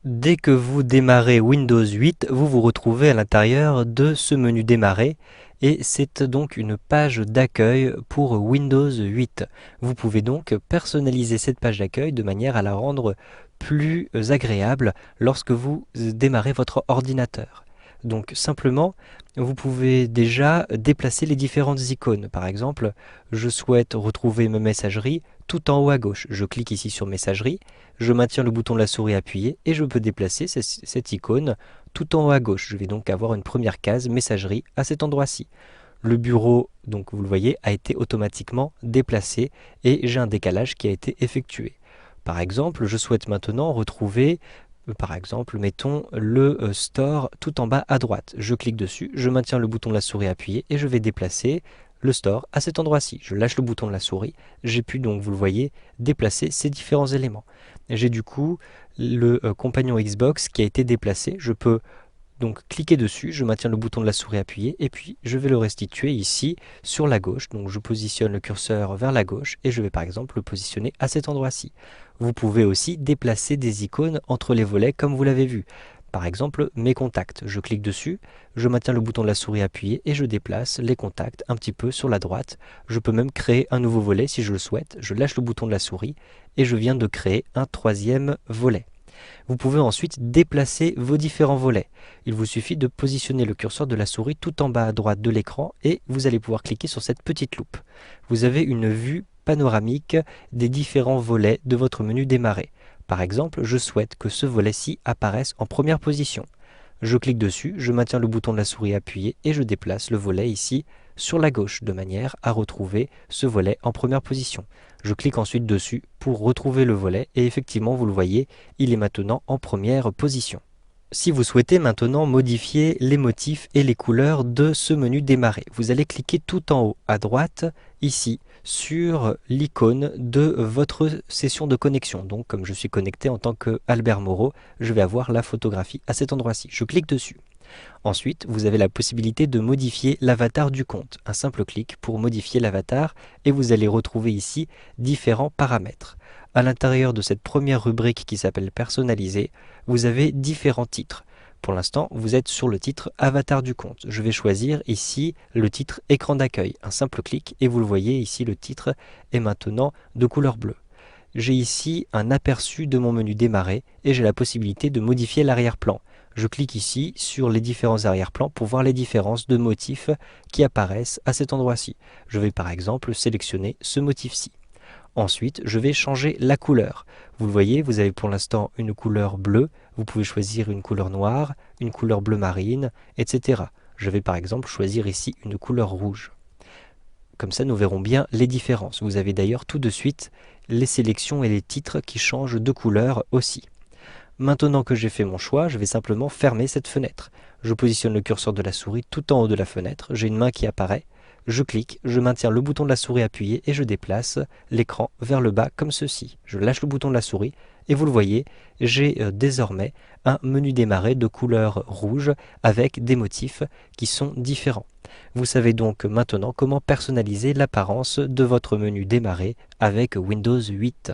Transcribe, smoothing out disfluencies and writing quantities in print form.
Dès que vous démarrez Windows 8, vous vous retrouvez à l'intérieur de ce menu démarrer et c'est donc une page d'accueil pour Windows 8. Vous pouvez donc personnaliser cette page d'accueil de manière à la rendre plus agréable lorsque vous démarrez votre ordinateur. Donc simplement, vous pouvez déjà déplacer les différentes icônes. Par exemple, je souhaite retrouver ma messagerie tout en haut à gauche. Je clique ici sur messagerie, je maintiens le bouton de la souris appuyé et je peux déplacer cette icône tout en haut à gauche. Je vais donc avoir une première case messagerie à cet endroit-ci. Le bureau, donc vous le voyez, a été automatiquement déplacé et j'ai un décalage qui a été effectué. Par exemple, je souhaite maintenant retrouver, par exemple, mettons le store tout en bas à droite. Je clique dessus, je maintiens le bouton de la souris appuyé et je vais déplacer le store à cet endroit-ci. Je lâche le bouton de la souris, j'ai pu donc, vous le voyez, déplacer ces différents éléments. J'ai du coup le compagnon Xbox qui a été déplacé. Je peux donc cliquer dessus, je maintiens le bouton de la souris appuyé et puis je vais le restituer ici sur la gauche. Donc je positionne le curseur vers la gauche et je vais par exemple le positionner à cet endroit-ci. Vous pouvez aussi déplacer des icônes entre les volets comme vous l'avez vu. Par exemple, mes contacts. Je clique dessus, je maintiens le bouton de la souris appuyé et je déplace les contacts un petit peu sur la droite. Je peux même créer un nouveau volet si je le souhaite. Je lâche le bouton de la souris et je viens de créer un troisième volet. Vous pouvez ensuite déplacer vos différents volets. Il vous suffit de positionner le curseur de la souris tout en bas à droite de l'écran et vous allez pouvoir cliquer sur cette petite loupe. Vous avez une vue panoramique des différents volets de votre menu démarrer. Par exemple, je souhaite que ce volet-ci apparaisse en première position. Je clique dessus, je maintiens le bouton de la souris appuyé et je déplace le volet ici sur la gauche de manière à retrouver ce volet en première position. Je clique ensuite dessus pour retrouver le volet et effectivement vous le voyez, il est maintenant en première position. Si vous souhaitez maintenant modifier les motifs et les couleurs de ce menu démarrer, vous allez cliquer tout en haut à droite ici sur l'icône de votre session de connexion. Donc comme je suis connecté en tant que Albert Moreau, je vais avoir la photographie à cet endroit-ci. Je clique dessus. Ensuite, vous avez la possibilité de modifier l'avatar du compte. Un simple clic pour modifier l'avatar et vous allez retrouver ici différents paramètres. À l'intérieur de cette première rubrique qui s'appelle personnaliser, vous avez différents titres. Pour l'instant, vous êtes sur le titre avatar du compte. Je vais choisir ici le titre écran d'accueil. Un simple clic et vous le voyez ici, le titre est maintenant de couleur bleue. J'ai ici un aperçu de mon menu démarrer et j'ai la possibilité de modifier l'arrière-plan. Je clique ici sur les différents arrière-plans pour voir les différences de motifs qui apparaissent à cet endroit-ci. Je vais par exemple sélectionner ce motif-ci. Ensuite, je vais changer la couleur. Vous le voyez, vous avez pour l'instant une couleur bleue. Vous pouvez choisir une couleur noire, une couleur bleu marine, etc. Je vais par exemple choisir ici une couleur rouge. Comme ça, nous verrons bien les différences. Vous avez d'ailleurs tout de suite les sélections et les titres qui changent de couleur aussi. Maintenant que j'ai fait mon choix, je vais simplement fermer cette fenêtre. Je positionne le curseur de la souris tout en haut de la fenêtre. J'ai une main qui apparaît. Je clique, je maintiens le bouton de la souris appuyé et je déplace l'écran vers le bas comme ceci. Je lâche le bouton de la souris et vous le voyez, j'ai désormais un menu démarrer de couleur rouge avec des motifs qui sont différents. Vous savez donc maintenant comment personnaliser l'apparence de votre menu démarrer avec Windows 8.